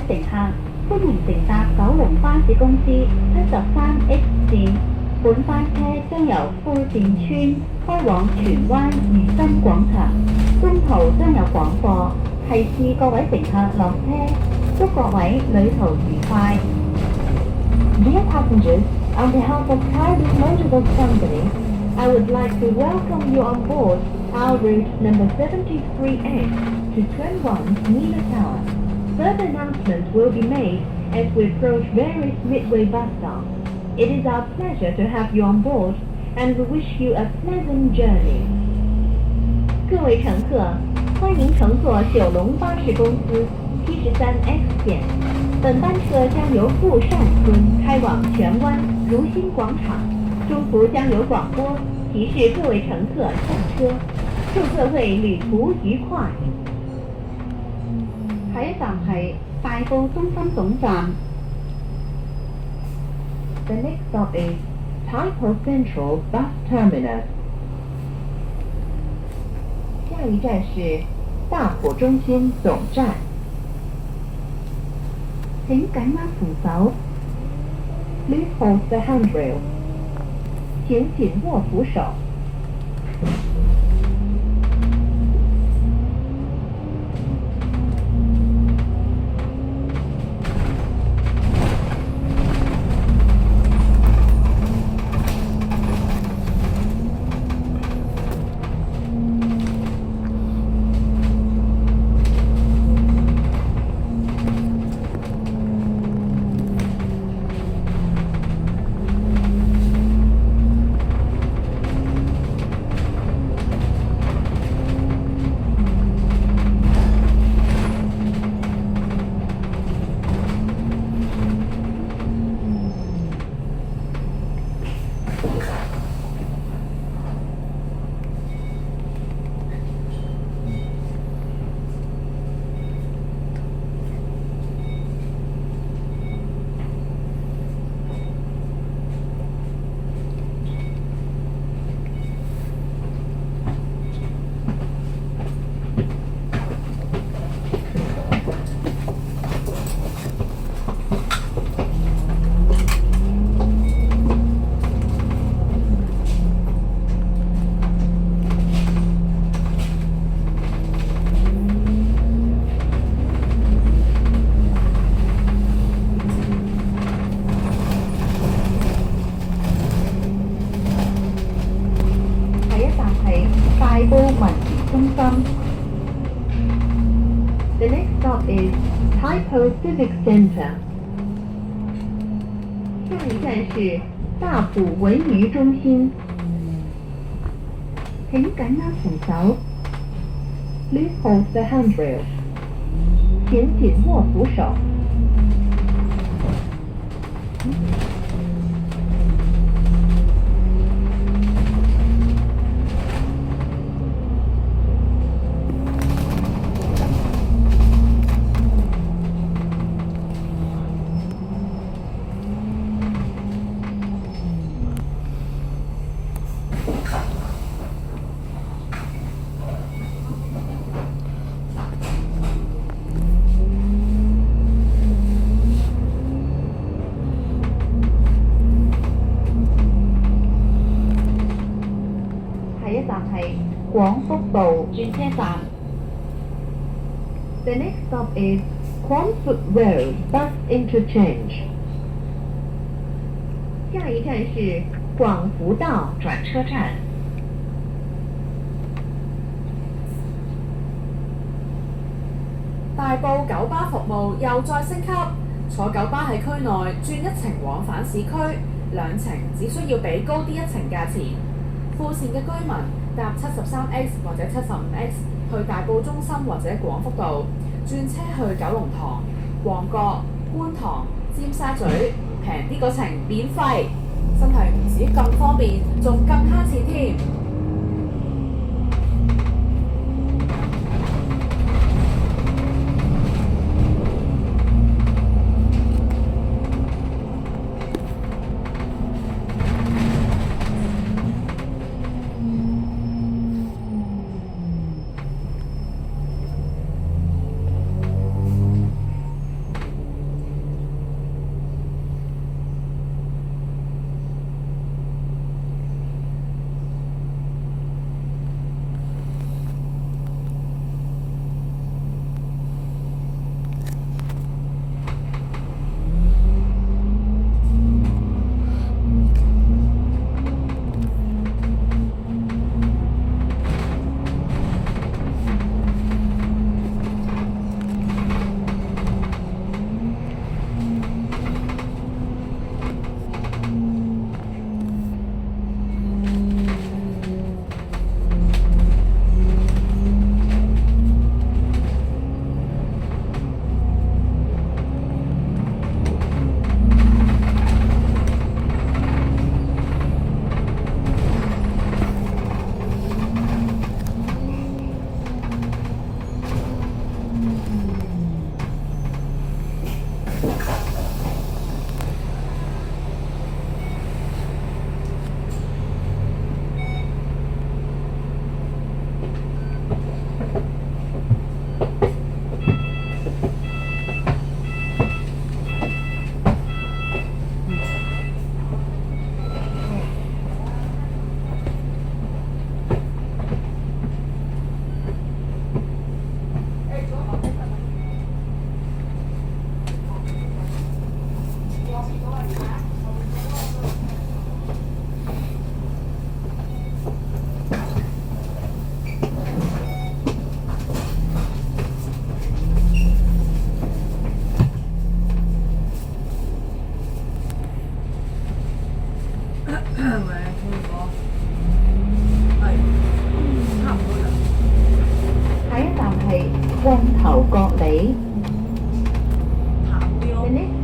乘客，歡迎乘搭九龍巴士公司73X 線。本班車將由富善村開往荃灣如心廣場，中途將有廣播，提示各位乘客落車，祝各位旅途愉快。Dear passengers, on behalf of Childish Motorboat Company, I would like to welcome you on board our route number 73A to 21 Nina Tower. Further announcements will be made as we approach various Midway bus stops. It is our pleasure to have you on board, and we wish you a pleasant journey. 各位乘客，欢迎乘坐九龙巴士公司73X 线。本班车将由富善村开往荃湾如心广场，中途将有廣播提示各位乘客上車，祝各位旅途愉快。下一站係大埔中心總站。The next stop is Taipo Central Bus Terminus. 下一站是大埔中心總站。請緊握扶手。Please hold the handrail. 請緊握扶手。The next stop is Taipo Civic Center. 下一站是大埔文娛中心。請緊握扶手。Please hold the handrail. 請緊握扶手。廣福道轉車站。The next stop is Quanfoot Road Bus Interchange. 下一站是廣福道轉車站。大埔九巴服務又再升級，坐九巴喺區內轉一程往返市區，兩程只需要俾高啲一程價錢。富善嘅居民搭73X 或者75X去大埔中心或者廣福道，轉車去九龍塘、旺角、觀塘、尖沙咀，平啲嗰程免費，真係唔止咁方便，仲更慳錢添。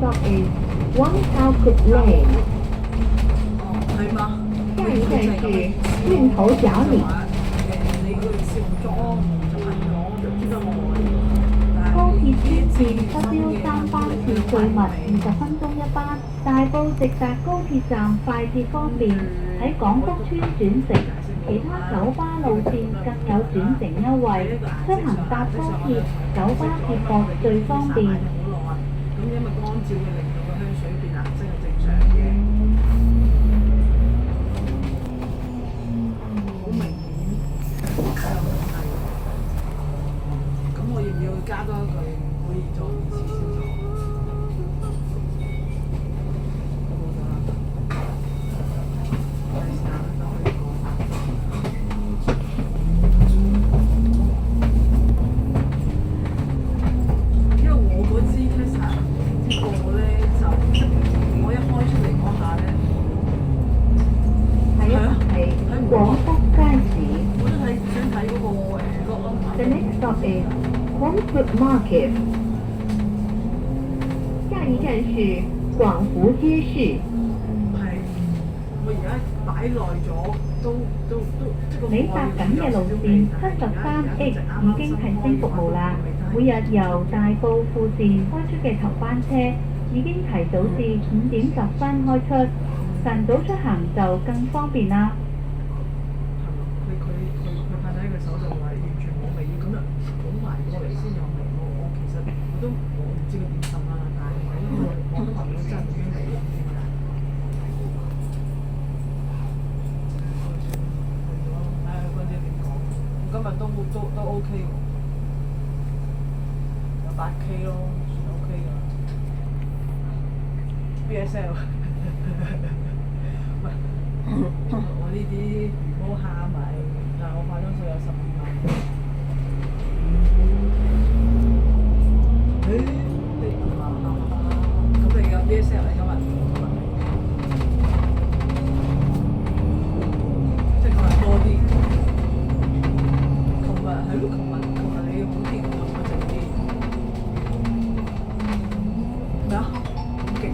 stop is One Calcutta Lane。係嘛？下一站是運頭角里。你個意思用裝就係我就知道我高鐵專線713班次最密，20分鐘一班。大埔直達高鐵站快捷方便，喺廣福村轉乘。其他九巴路線更有轉乘優惠，出行搭高鐵、九巴接駁最方便。咁因為乾燥會令到個香水變顏色係正常嘅，好明顯有問題。咁我要唔要加多一句可以做2次消毒？好冇得啦，第時間都可以講。因為我嗰支 tester 個咧就我一開出嚟嗰下咧，下一站係廣福街市。我都想睇嗰個The next stop is Quanfoot Market。下一站是廣福街市。係我而家擺耐咗，都即係個你搭緊嘅路線73X 已經提升服務啦，每日由大埔富線開出嘅頭班車已經提早至5點10分開出，晨早出行就更方便啦。佢太太嘅手就話完全冇味，咁就倒埋過嚟先有味。我其實我唔知佢點滲啦，但係因為我都聞到真係已經味啦。睇下嗰啲點講，今日都 OK 喎，有8K 咯，算 OK 㗎啦。BSL 喂，我呢啲魚毛蝦米，但係我化妝水有12萬。咁你有 BSL 嚟㗎嘛？即係佢係多啲。琴日你好啲，我靜啲。咩啊？好勁！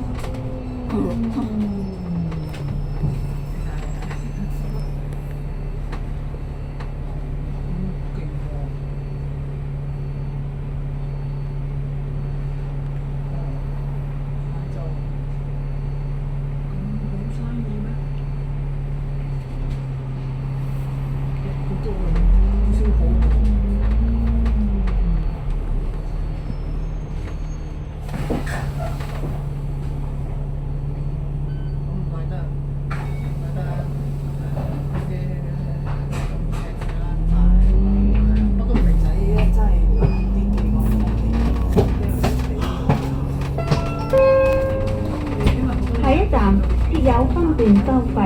下一站設有分段收費。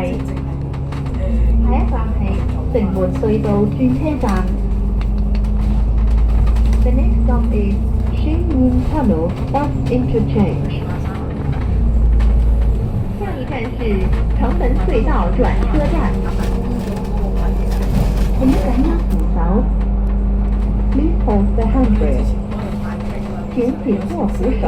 下一站係城門隧道轉車站。The next stop is Shenmun Tunnel Bus Interchange。下一站是城門隧道轉車站。請緊握扶手。Please hold the handrail。請緊握扶手。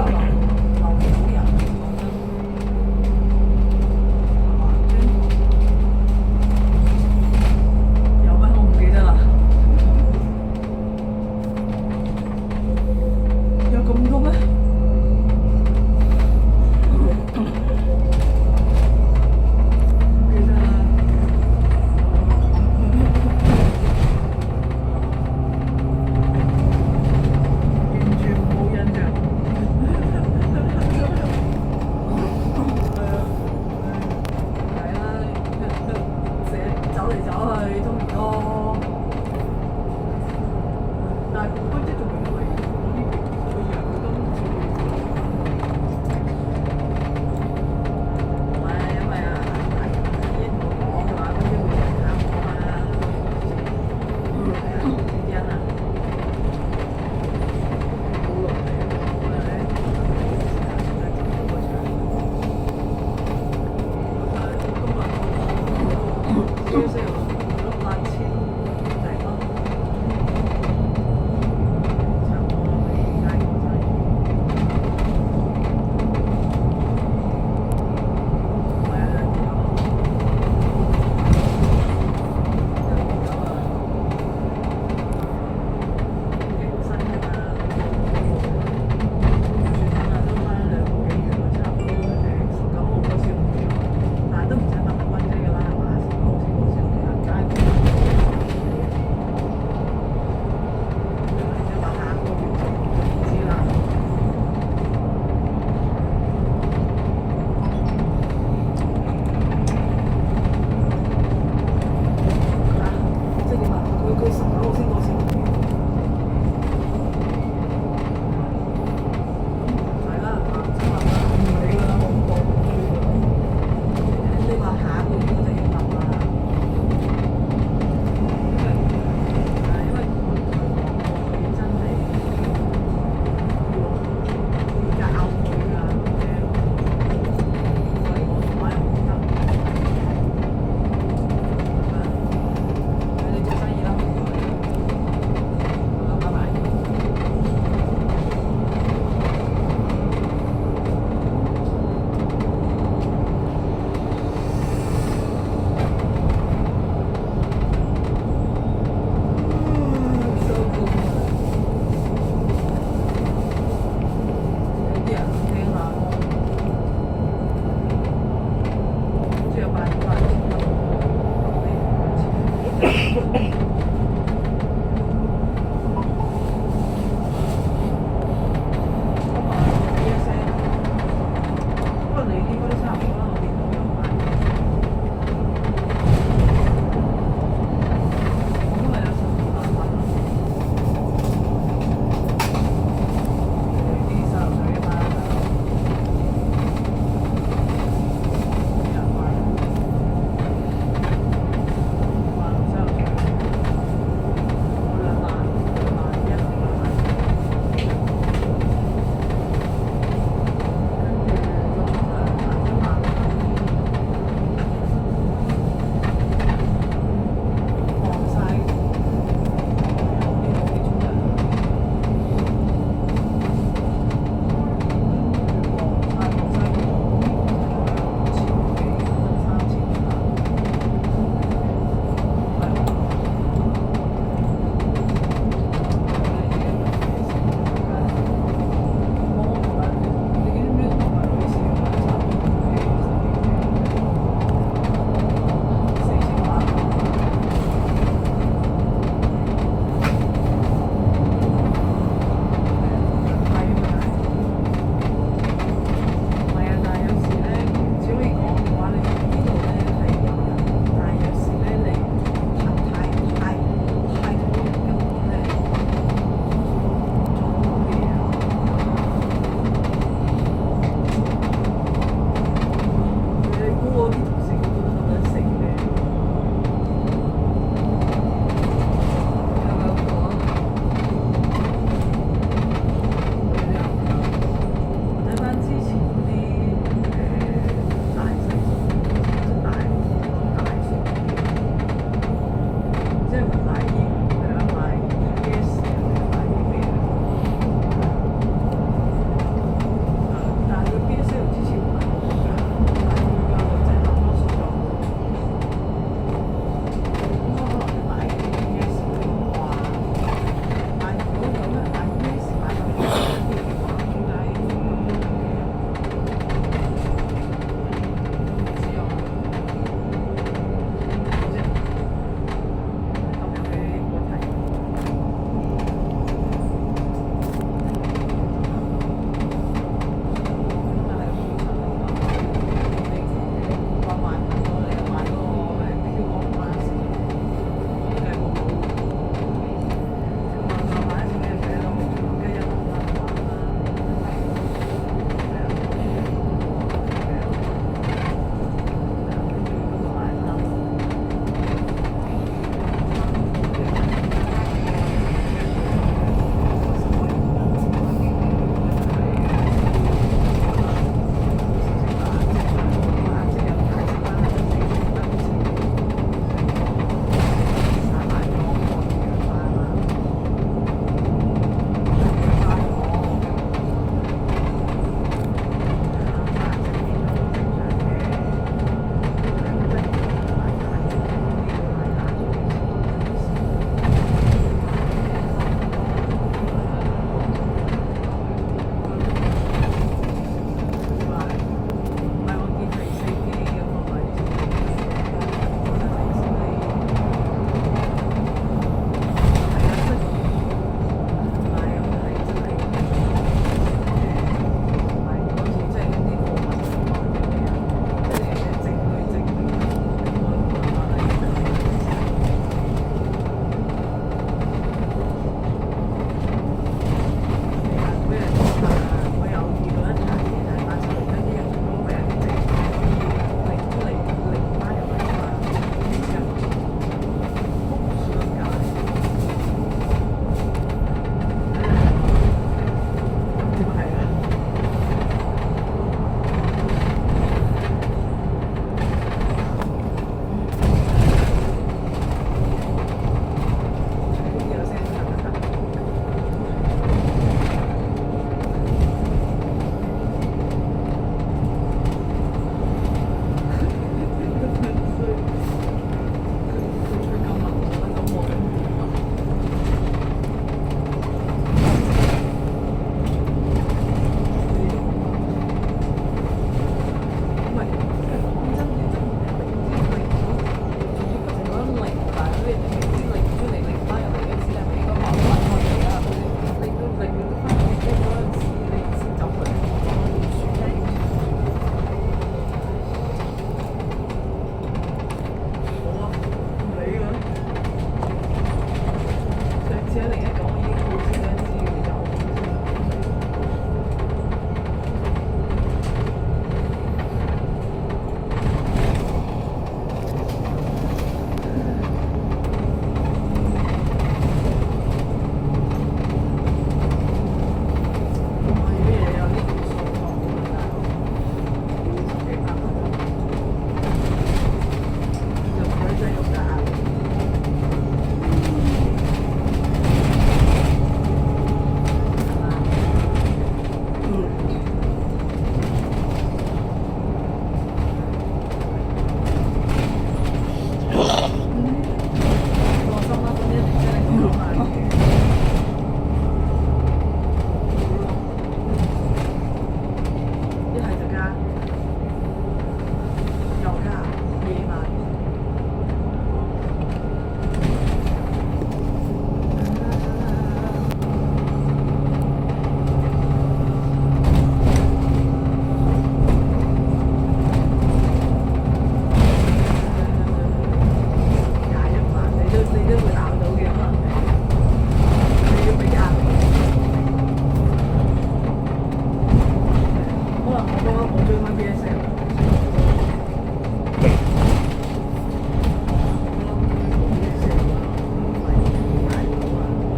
我追翻 BSL。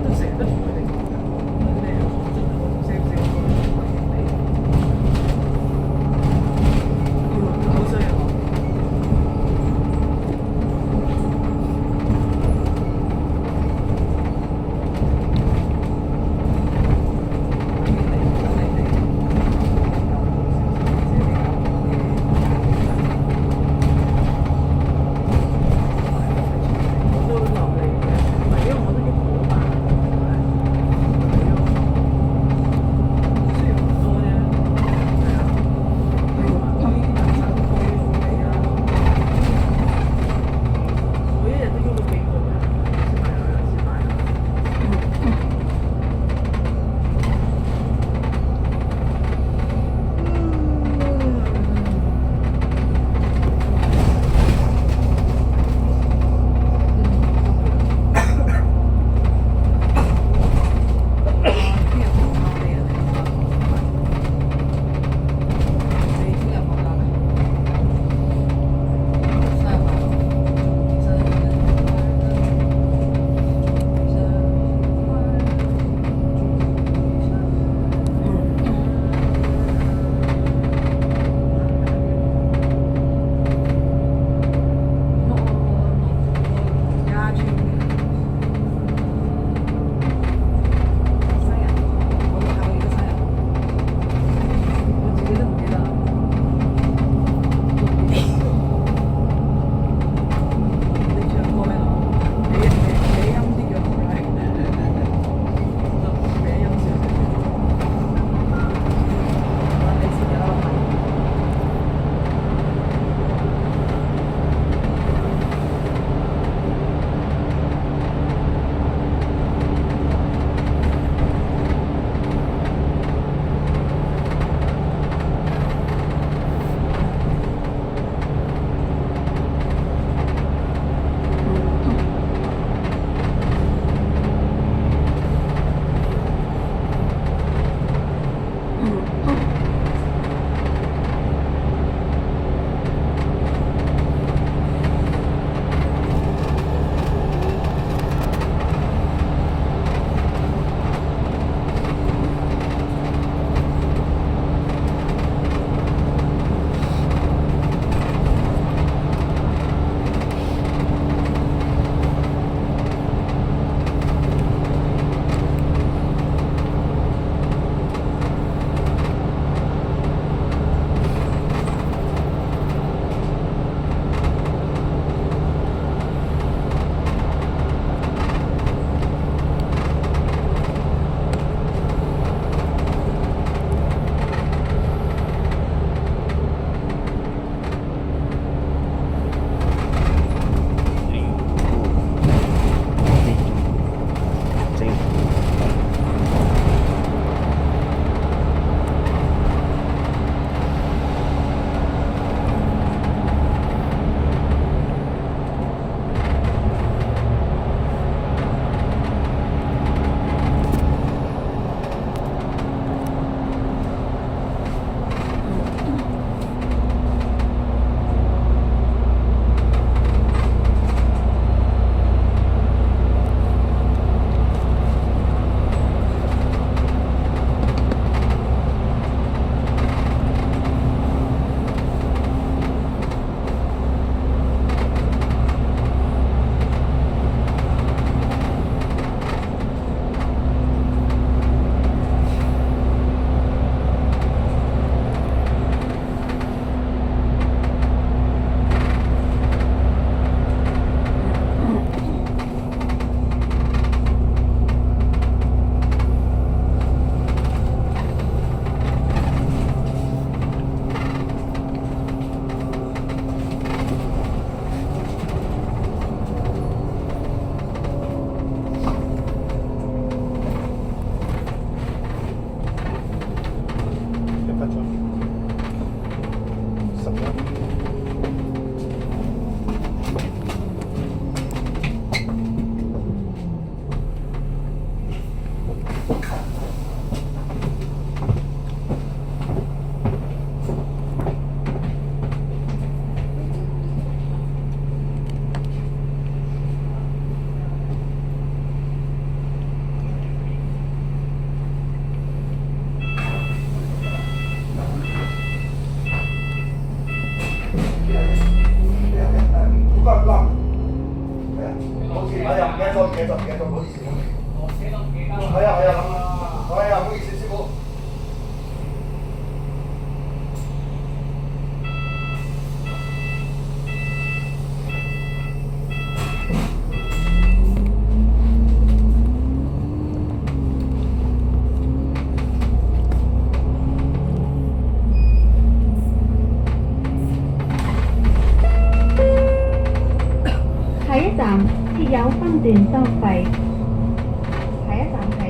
都成日都同佢哋講㗎，佢哋又真係我同 sales 講好衰啊！咗，唔好意思。係啊，唔好意思，師傅。下一站設有分段收費。下一站係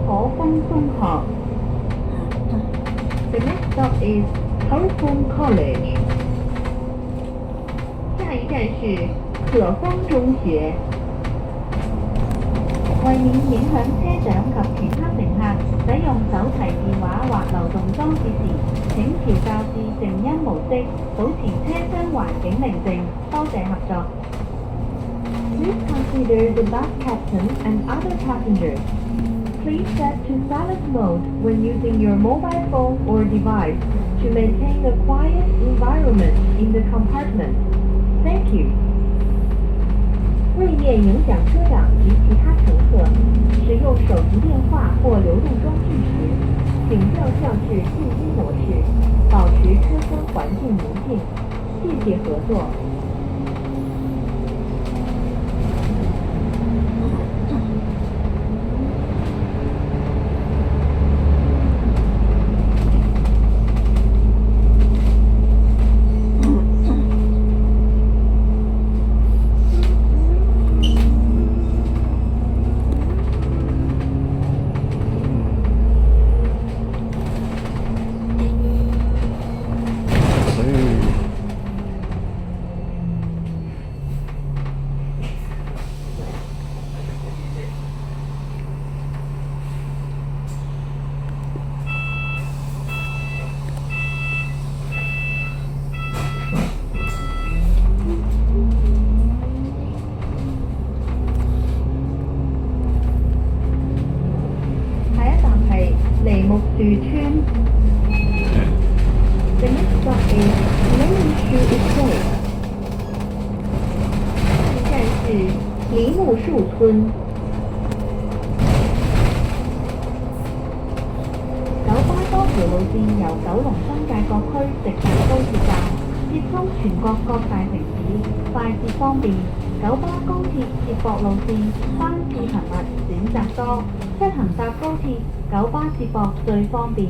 可豐中學。The next stop is 可豐 College。下一站是可豐中學。為免影響車長及其他乘客使用手提電話或流動裝置時，請調校至靜音模式，保持車廂環境寧靜。多謝合作。Please consider the bus captain and other passengers. Please set to silent mode when using your mobile phone or device to maintain a quiet environment in the compartment. Thank you. 为免影响车长及其他乘客，使用手提电话或流动装置时，请调校至静音模式，保持车厢环境宁静。谢谢合作。梨木樹村。The next stop is Lemon Shoe Estate。下一站是梨木樹村。九巴多條路線由九龍新界各區直達高鐵站，接通全國各大城市，快捷方便。九巴高鐵接駁路線班次頻密，選擇多，出行搭高鐵，九巴接駁最方便。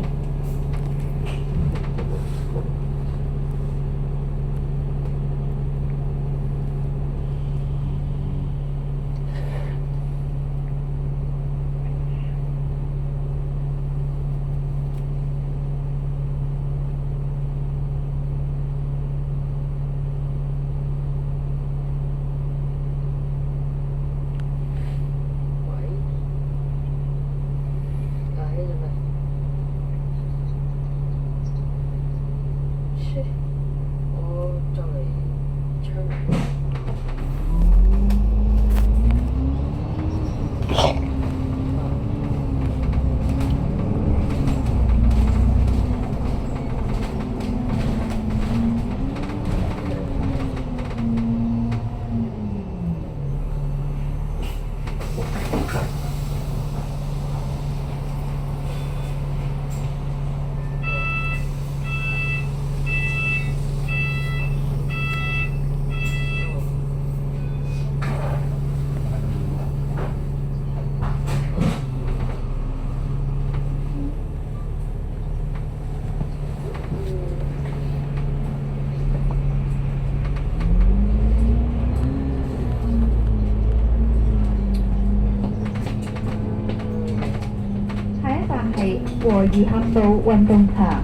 和宜合道運動場，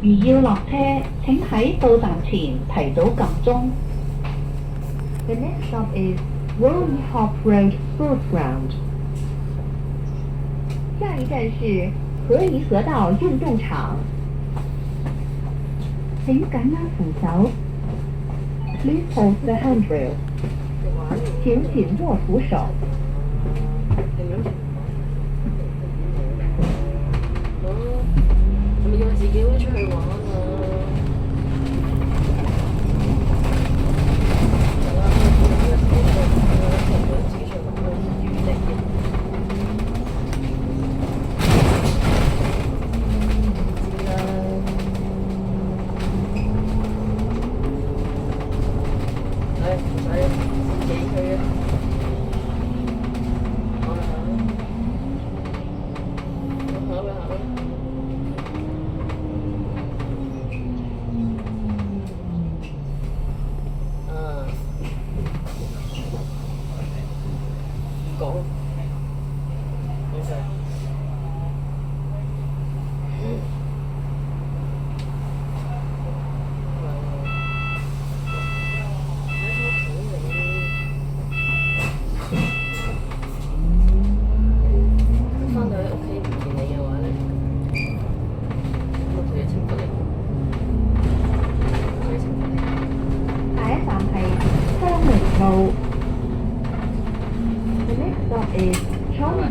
如要落車，請喺到站前提早撳鐘。The next stop is Royal Hop Road Sports Ground。下一站是和宜河道運動場。請緊握扶手。Please hold the handrail。請緊握扶手。要自己會出去玩啊！係啦，自己出去玩。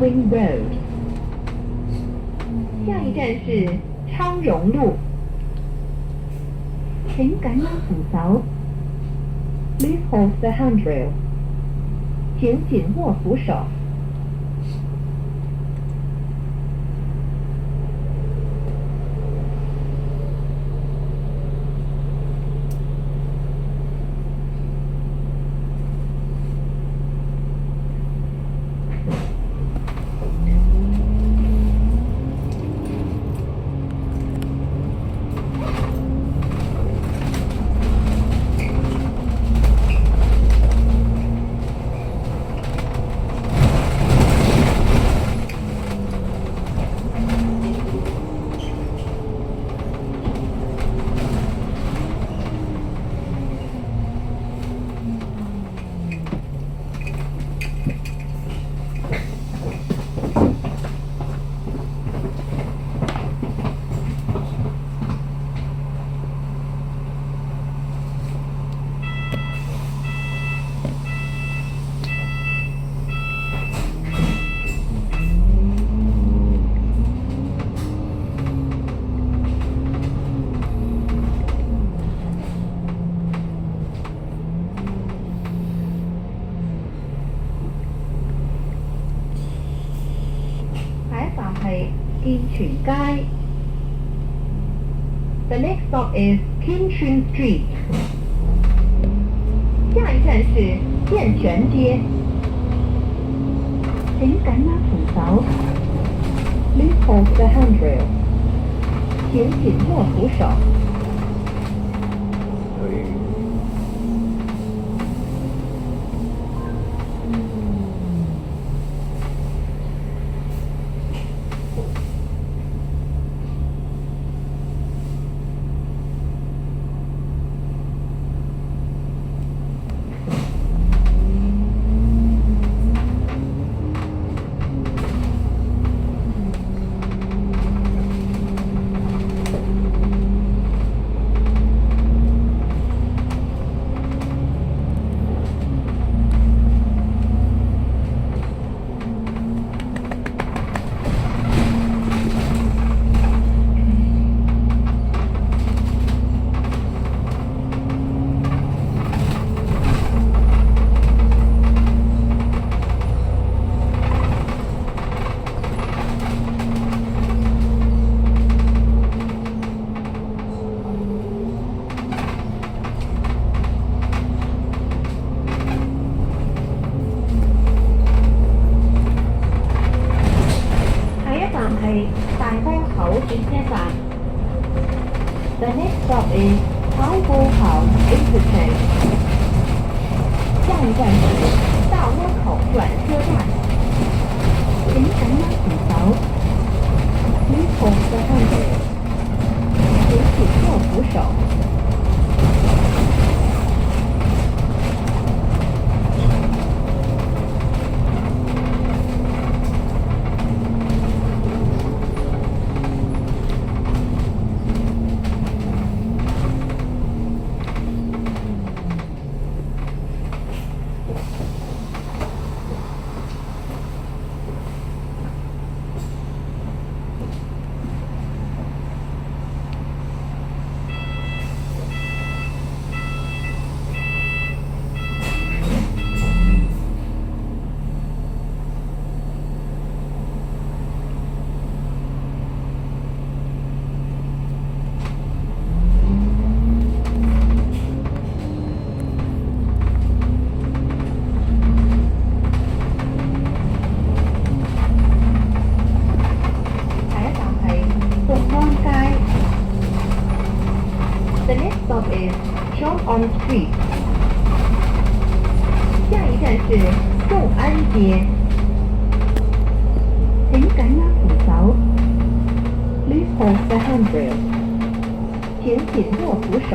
Darling Road。下一站是昌荣路，請緊握扶手。Please hold the handrail。請緊握扶手。係建全街。The next stop is Kim-Chun Street。下一站是建全街。請緊握扶手。Please hold the handrail。請緊握扶手。大坑口轉車站。The next stop is 唐沽口 Interchange。下一站是大窩口轉車站。請緊握扶手。Please hold the handrail。請緊握扶手。The next stop is Short on Street。下一站是众安街。請緊握扶手。Please hold the handrail。請緊握扶手。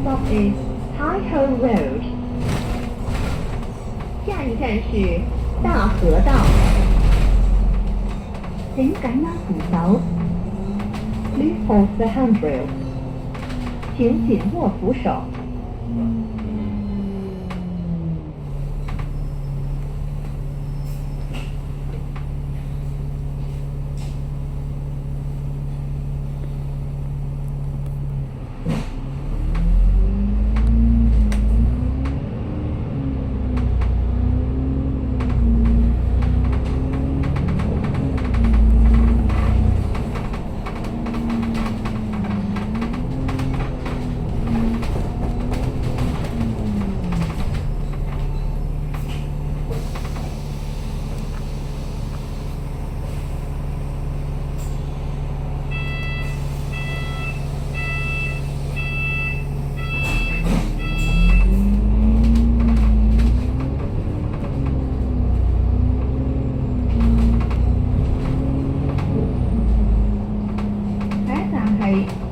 stop is Tai-Ho Road。下一站是大河道。請緊握扶手。Please hold the handrail。請緊握扶手。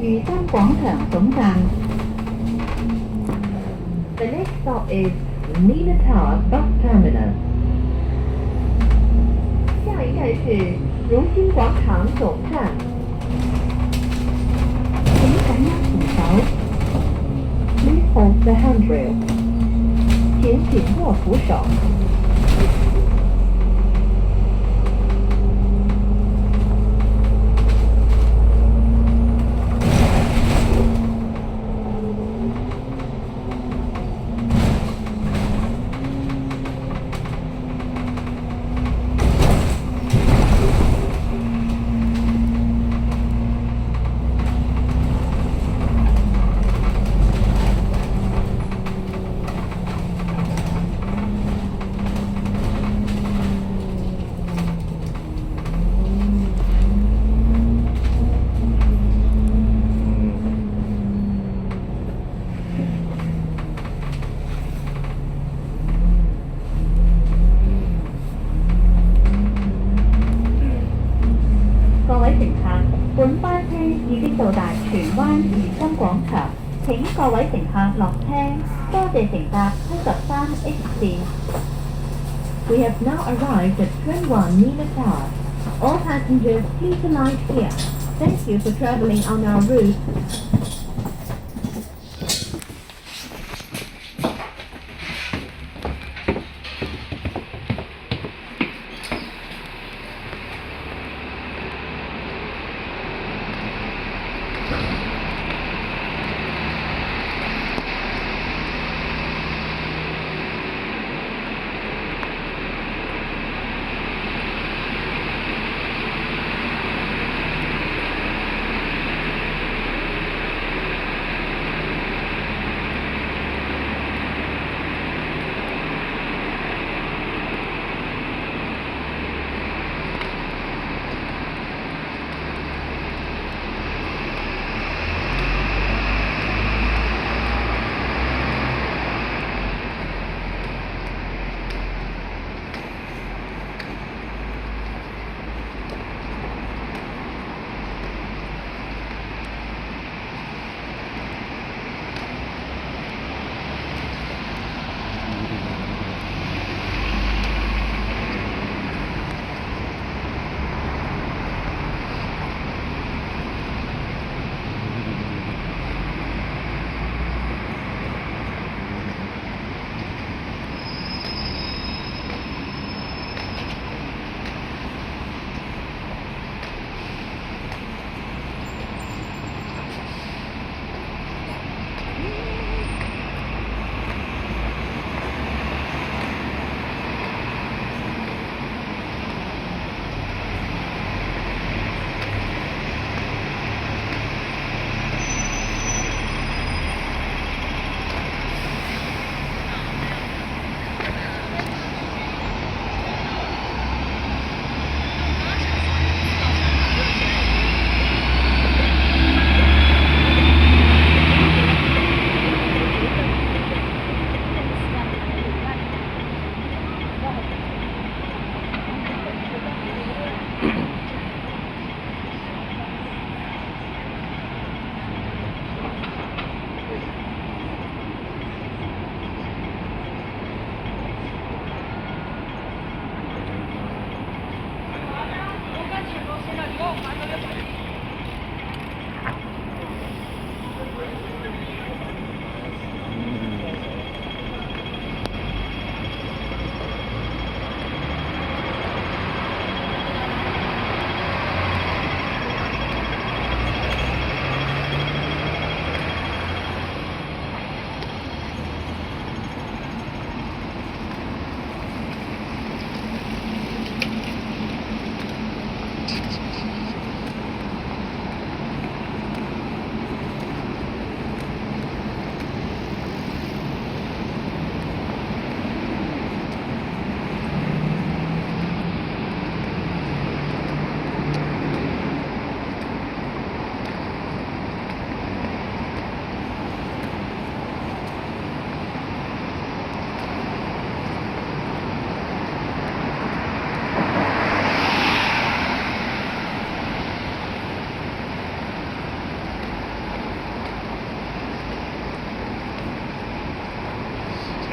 裕新廣場總站。The next stop is Nina Tower Bus Terminus。下一站是如新廣場總站。請緊握扶手。Please hold the handrail。請緊握扶手。各位乘客，本班車已經到達荃灣裕新廣場，請各位乘客落車。多謝乘搭73H 線。We have now arrived at Train 1 Nina Tower. All passengers please alight here. Thank you for traveling on our route.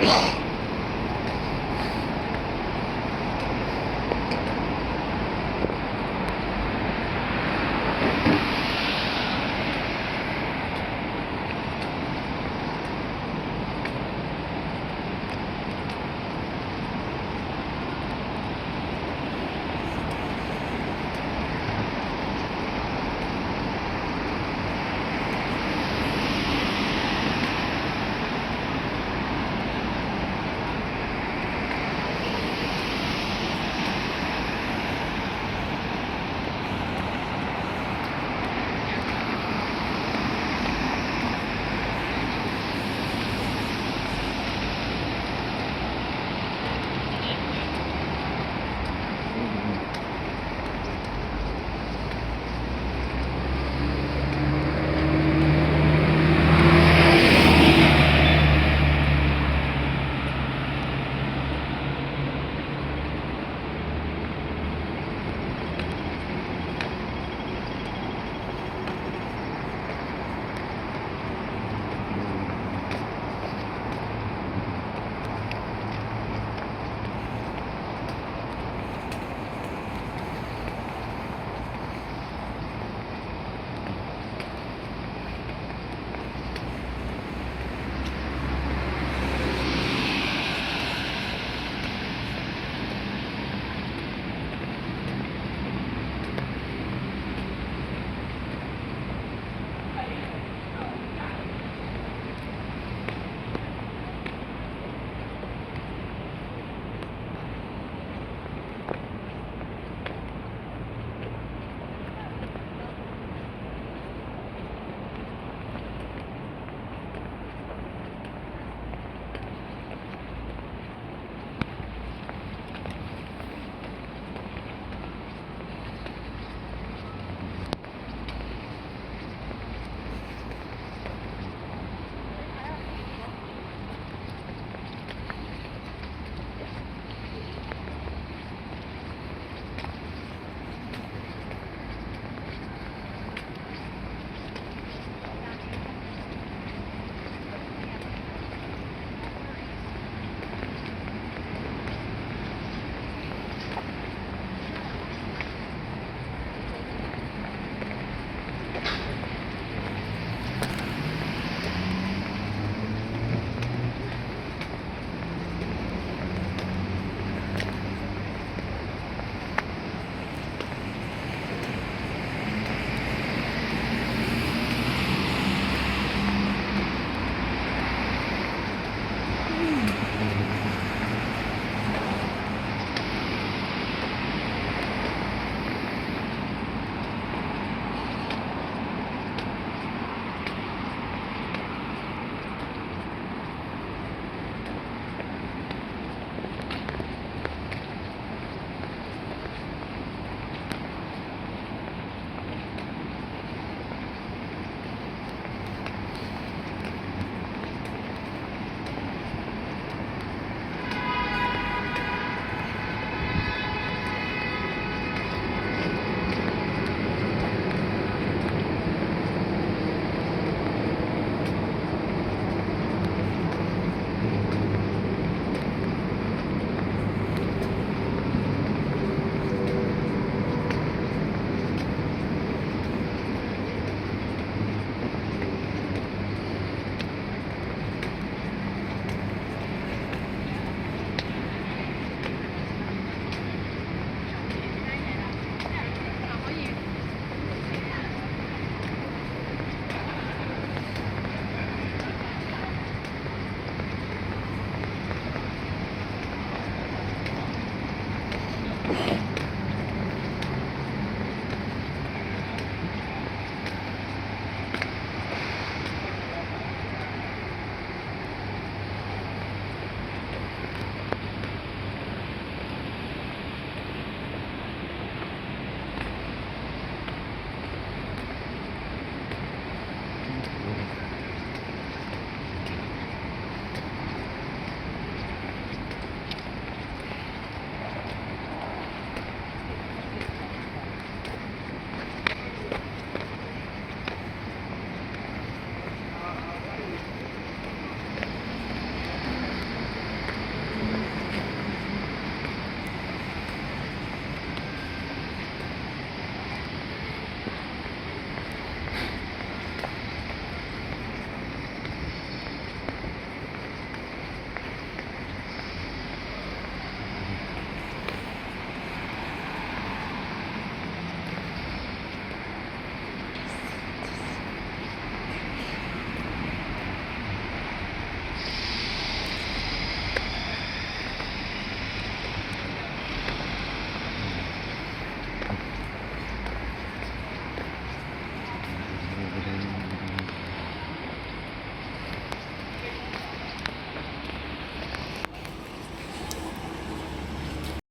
嘅。